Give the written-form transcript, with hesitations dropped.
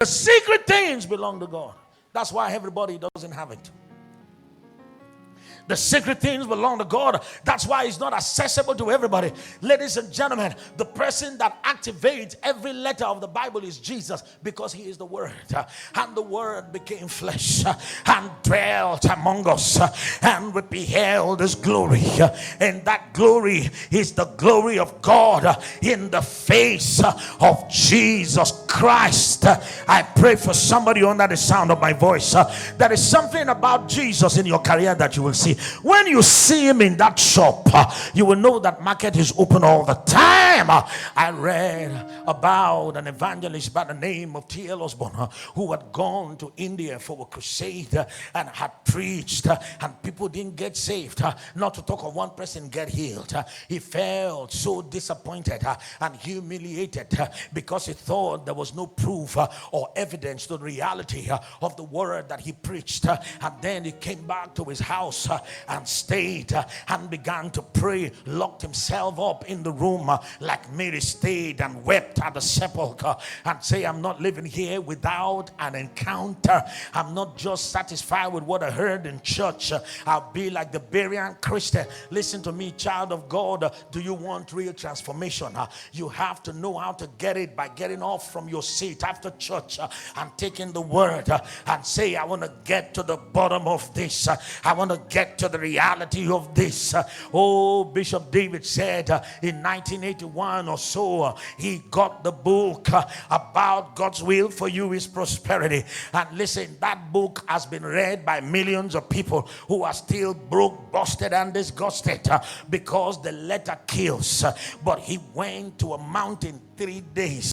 The secret things belong to God. That's why everybody doesn't have it. The secret things belong to God. That's why it's not accessible to everybody. Ladies and gentlemen, the person that activates every letter of the Bible is Jesus, because he is the Word. And the Word became flesh and dwelt among us, and we beheld his glory. And that glory is the glory of God in the face of Jesus Christ. I pray for somebody under the sound of my voice. There is something about Jesus in your career that you will see. When you see him in that shop, you will know that market is open all the time. I read about an evangelist by the name of T.L. Osborne, who had gone to India for a crusade and had preached, and people didn't get saved. Not to talk of one person get healed. He felt so disappointed and humiliated because he thought there was no proof or evidence to the reality of the word that he preached. And then he came back to his house and stayed and began to pray, locked himself up in the room like Mary stayed and wept at the sepulchre and say, I'm not living here without an encounter. I'm not just satisfied with what I heard in church. I'll be like the Berean Christian. Listen to me, child of God. Do you want real transformation? You have to know how to get it by getting off from your seat after church and taking the word and say, I want to get to the bottom of this. I want to get to the reality of this. Bishop David said in 1981 or so, he got the book about God's will for you is prosperity. And listen, that book has been read by millions of people who are still broke, busted, and disgusted because the letter kills. But he went to a mountain 3 days